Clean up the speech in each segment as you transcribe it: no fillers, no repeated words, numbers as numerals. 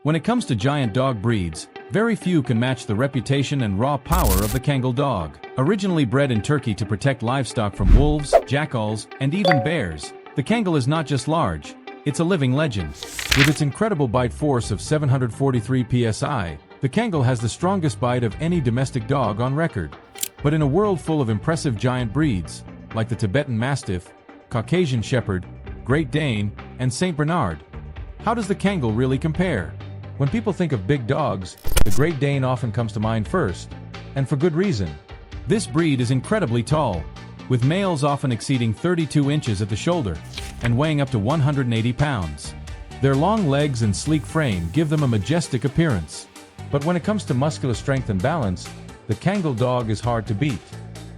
When it comes to giant dog breeds, very few can match the reputation and raw power of the Kangal dog. Originally bred in Turkey to protect livestock from wolves, jackals, and even bears, the Kangal is not just large, it's a living legend. With its incredible bite force of 743 psi, the Kangal has the strongest bite of any domestic dog on record. But in a world full of impressive giant breeds, like the Tibetan Mastiff, Caucasian Shepherd, Great Dane, and Saint Bernard, how does the Kangal really compare? When people think of big dogs, the Great Dane often comes to mind first, and for good reason. This breed is incredibly tall, with males often exceeding 32 inches at the shoulder and weighing up to 180 pounds. Their long legs and sleek frame give them a majestic appearance. But when it comes to muscular strength and balance, the Kangal dog is hard to beat.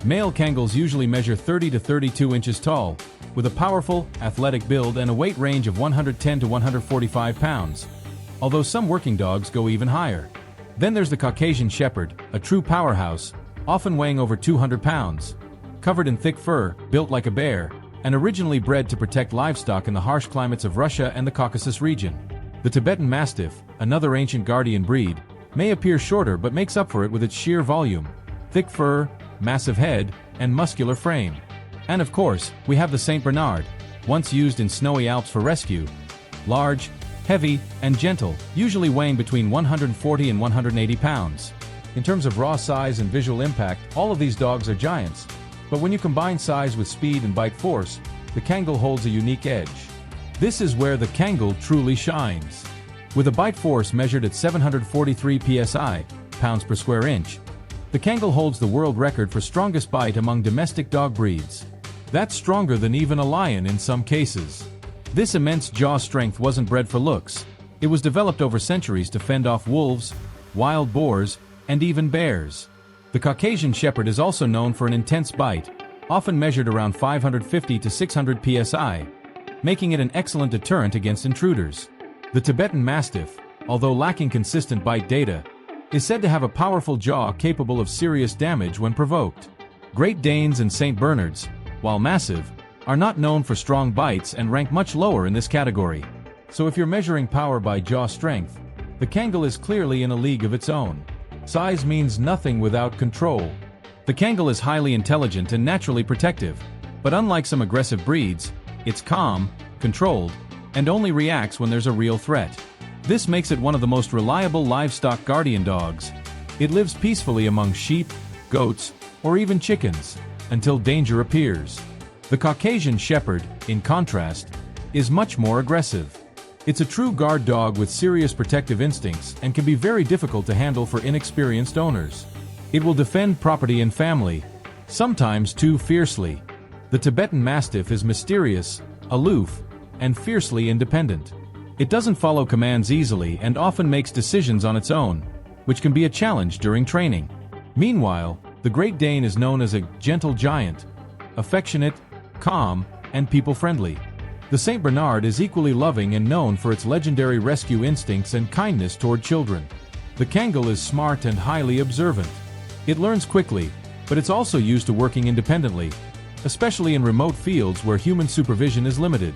Male Kangals usually measure 30 to 32 inches tall, with a powerful, athletic build and a weight range of 110 to 145 pounds, although some working dogs go even higher. Then there's the Caucasian Shepherd, a true powerhouse, often weighing over 200 pounds, covered in thick fur, built like a bear, and originally bred to protect livestock in the harsh climates of Russia and the Caucasus region. The Tibetan Mastiff, another ancient guardian breed, may appear shorter but makes up for it with its sheer volume, thick fur, massive head, and muscular frame. And of course, we have the Saint Bernard, once used in snowy Alps for rescue. Large, heavy, and gentle, usually weighing between 140 and 180 pounds. In terms of raw size and visual impact, all of these dogs are giants. But when you combine size with speed and bite force, the Kangal holds a unique edge. This is where the Kangal truly shines. With a bite force measured at 743 psi, pounds per square inch, the Kangal holds the world record for strongest bite among domestic dog breeds. That's stronger than even a lion in some cases. This immense jaw strength wasn't bred for looks. It was developed over centuries to fend off wolves, wild boars, and even bears. The Caucasian Shepherd is also known for an intense bite, often measured around 550 to 600 psi, making it an excellent deterrent against intruders. The Tibetan Mastiff, although lacking consistent bite data, is said to have a powerful jaw capable of serious damage when provoked. Great Danes and Saint Bernards, while massive, are not known for strong bites and rank much lower in this category. So if you're measuring power by jaw strength, the Kangal is clearly in a league of its own. Size means nothing without control. The Kangal is highly intelligent and naturally protective, but unlike some aggressive breeds, it's calm, controlled, and only reacts when there's a real threat. This makes it one of the most reliable livestock guardian dogs. It lives peacefully among sheep, goats, or even chickens, until danger appears. The Caucasian Shepherd, in contrast, is much more aggressive. It's a true guard dog with serious protective instincts and can be very difficult to handle for inexperienced owners. It will defend property and family, sometimes too fiercely. The Tibetan Mastiff is mysterious, aloof, and fiercely independent. It doesn't follow commands easily and often makes decisions on its own, which can be a challenge during training. Meanwhile, the Great Dane is known as a gentle giant, affectionate, calm, and people-friendly. The Saint Bernard is equally loving and known for its legendary rescue instincts and kindness toward children. The Kangal is smart and highly observant. It learns quickly, but it's also used to working independently, especially in remote fields where human supervision is limited.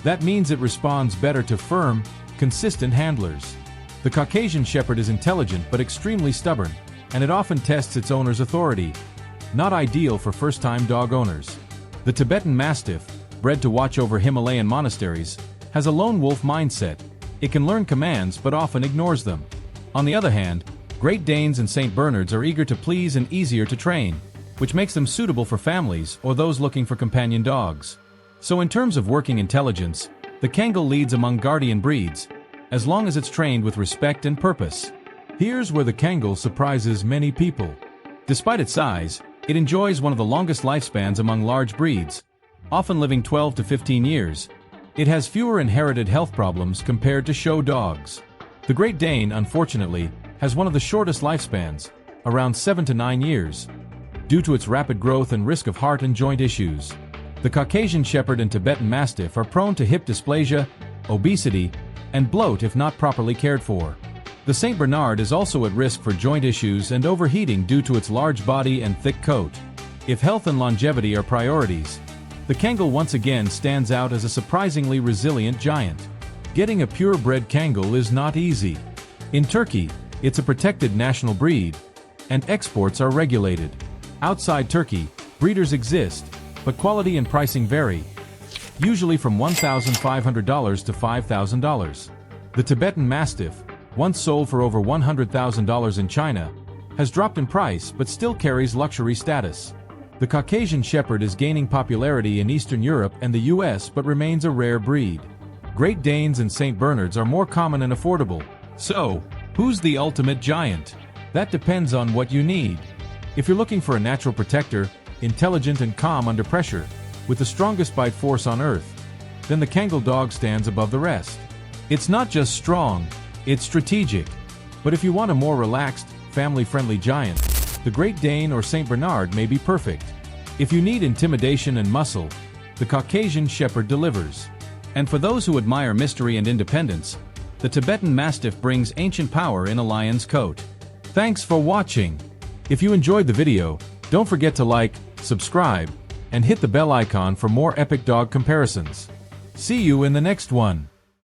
That means it responds better to firm, consistent handlers. The Caucasian Shepherd is intelligent but extremely stubborn, and it often tests its owner's authority. Not ideal for first-time dog owners. The Tibetan Mastiff, bred to watch over Himalayan monasteries, has a lone wolf mindset. It can learn commands but often ignores them. On the other hand, Great Danes and Saint Bernards are eager to please and easier to train, which makes them suitable for families or those looking for companion dogs. So in terms of working intelligence, the Kangal leads among guardian breeds, as long as it's trained with respect and purpose. Here's where the Kangal surprises many people. Despite its size, it enjoys one of the longest lifespans among large breeds, often living 12 to 15 years. It has fewer inherited health problems compared to show dogs. The Great Dane, unfortunately, has one of the shortest lifespans, around 7 to 9 years, due to its rapid growth and risk of heart and joint issues. The Caucasian Shepherd and Tibetan Mastiff are prone to hip dysplasia, obesity, and bloat if not properly cared for. The Saint Bernard is also at risk for joint issues and overheating due to its large body and thick coat. If health and longevity are priorities, the Kangal once again stands out as a surprisingly resilient giant. Getting a purebred Kangal is not easy. In Turkey, it's a protected national breed, and exports are regulated. Outside Turkey, breeders exist, but quality and pricing vary, usually from $1,500 to $5,000. The Tibetan Mastiff, once sold for over $100,000 in China, has dropped in price but still carries luxury status. The Caucasian Shepherd is gaining popularity in Eastern Europe and the US but remains a rare breed. Great Danes and St. Bernards are more common and affordable. So, who's the ultimate giant? That depends on what you need. If you're looking for a natural protector, intelligent and calm under pressure, with the strongest bite force on earth, then the Kangal dog stands above the rest. It's not just strong, it's strategic. But if you want a more relaxed, family-friendly giant, the Great Dane or St. Bernard may be perfect. If you need intimidation and muscle, the Caucasian Shepherd delivers. And for those who admire mystery and independence, the Tibetan Mastiff brings ancient power in a lion's coat. Thanks for watching. If you enjoyed the video, don't forget to like, subscribe, and hit the bell icon for more epic dog comparisons. See you in the next one.